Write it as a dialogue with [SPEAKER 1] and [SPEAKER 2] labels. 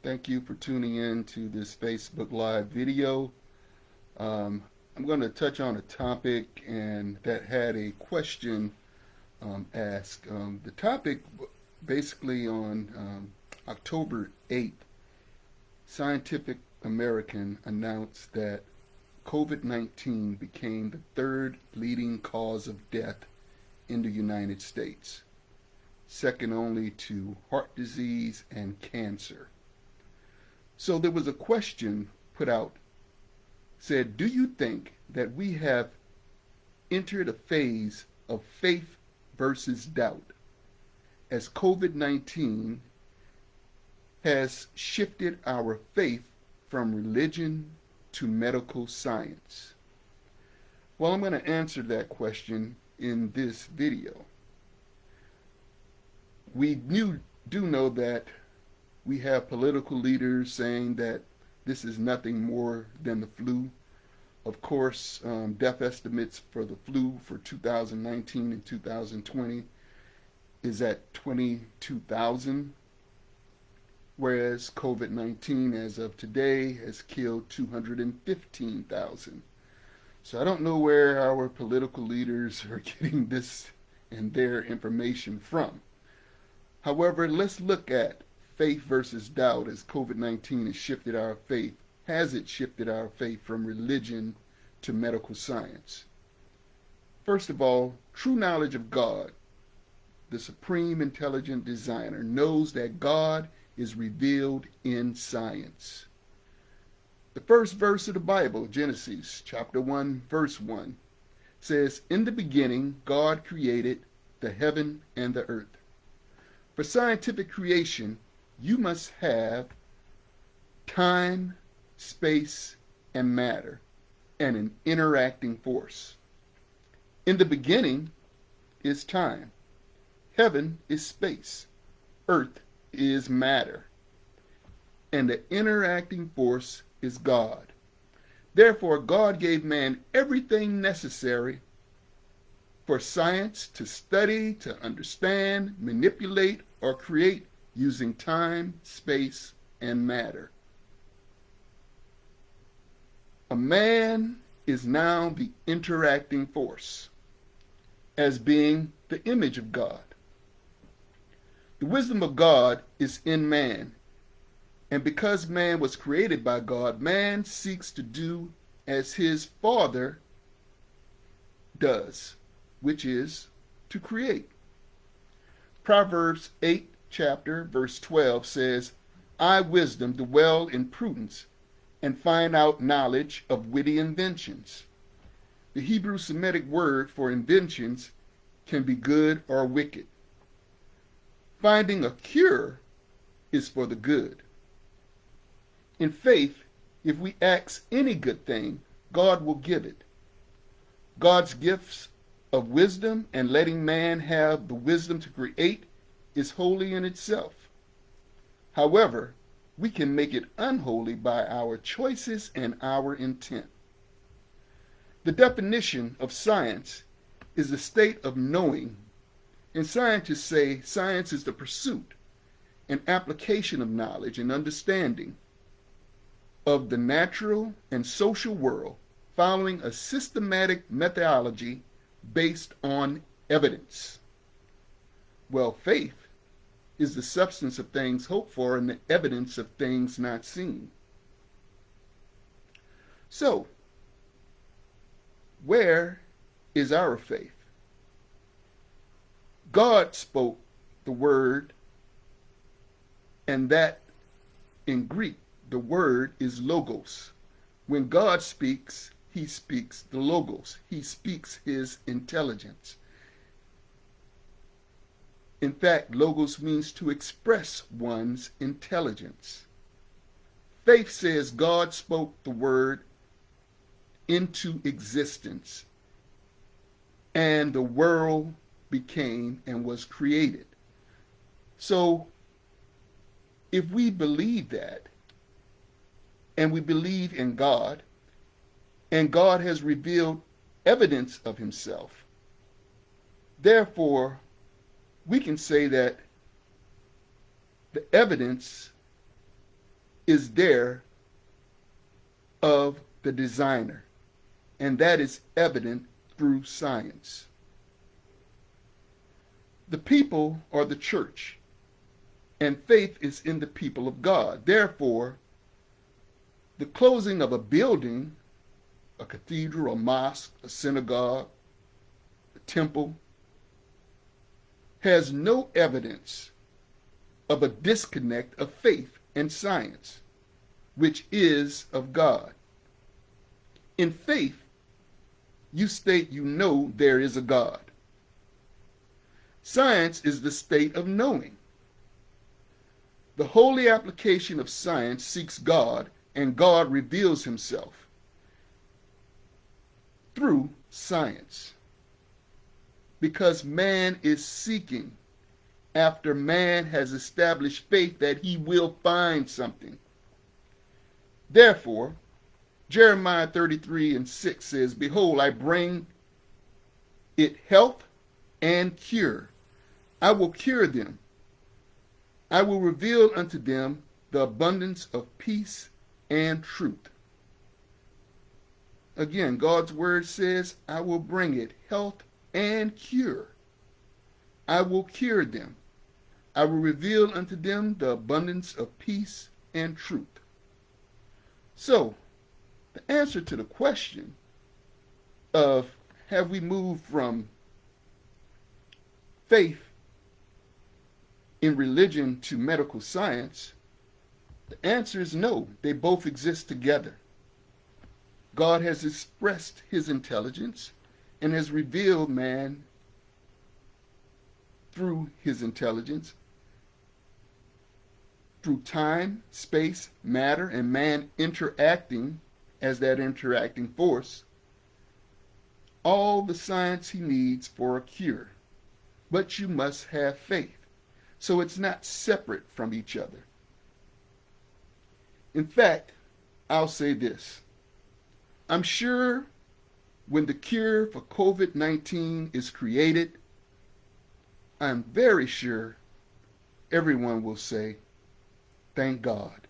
[SPEAKER 1] Thank you for tuning in to this Facebook Live video. I'm going to touch on a topic and that had a question asked. The topic basically on October 8th, Scientific American announced that COVID-19 became the third leading cause of death in the United States, second only to heart disease and cancer. So there was a question put out, said, do you think that we have entered a phase of faith versus doubt as COVID-19 has shifted our faith from religion to medical science? Well, I'm going to answer that question in this video. We do know that we have political leaders saying that this is nothing more than the flu. Of course, death estimates for the flu for 2019 and 2020 is at 22,000, whereas COVID-19 as of today has killed 215,000. So I don't know where our political leaders are getting this and their information from. However, let's look at faith versus doubt as COVID-19 has shifted our faith. Has it shifted our faith from religion to medical science? First of all, true knowledge of God, the supreme intelligent designer, knows that God is revealed in science. The first verse of the Bible, Genesis chapter 1, verse 1, says, "In the beginning, God created the heaven and the earth." For scientific creation, you must have time, space, and matter, and an interacting force. In the beginning is time. Heaven is space. Earth is matter. And the interacting force is God. Therefore, God gave man everything necessary for science to study, to understand, manipulate, or create using time, space, and matter. A man is now the interacting force as being the image of God. The wisdom of God is in man, and because man was created by God, man seeks to do as his Father does, which is to create. Proverbs 8 chapter verse 12 says, "I, wisdom, dwell in prudence, and find out knowledge of witty inventions." The Hebrew Semitic word for inventions can be good or wicked. Finding a cure is for the good. In faith, if we ask any good thing, God will give it. God's gifts of wisdom and letting man have the wisdom to create is holy in itself. However, we can make it unholy by our choices and our intent. The definition of science is the state of knowing, and scientists say science is the pursuit and application of knowledge and understanding of the natural and social world following a systematic methodology based on evidence. Well, faith is the substance of things hoped for and the evidence of things not seen. So, where is our faith? God spoke the word, and that in Greek, the word is logos. When God speaks, he speaks the logos. He speaks his intelligence. In fact, logos means to express one's intelligence. Faith says God spoke the word into existence, and the world became and was created. So, if we believe that, and we believe in God, and God has revealed evidence of himself, therefore, we can say that the evidence is there of the designer, and that is evident through science. The people are the church, and faith is in the people of God. Therefore, the closing of a building, a cathedral, a mosque, a synagogue, a temple, has no evidence of a disconnect of faith and science, which is of God. In faith, you state you know there is a God. Science is the state of knowing. The holy application of science seeks God, and God reveals himself through science. Because man is seeking after man has established faith that he will find something. Therefore, Jeremiah 33:6 says, "Behold, I bring it health and cure. I will cure them. I will reveal unto them the abundance of peace and truth." Again, God's word says, I will bring it health and cure. I will cure them. I will reveal unto them the abundance of peace and truth. So, the answer to the question of have we moved from faith in religion to medical science, the answer is no. They both exist together. God has expressed his intelligence and has revealed man through his intelligence, through time, space, matter, and man interacting as that interacting force, all the science he needs for a cure. But you must have faith. So it's not separate from each other. In fact, I'll say this. I'm sure when the cure for COVID-19 is created, I'm very sure everyone will say, thank God.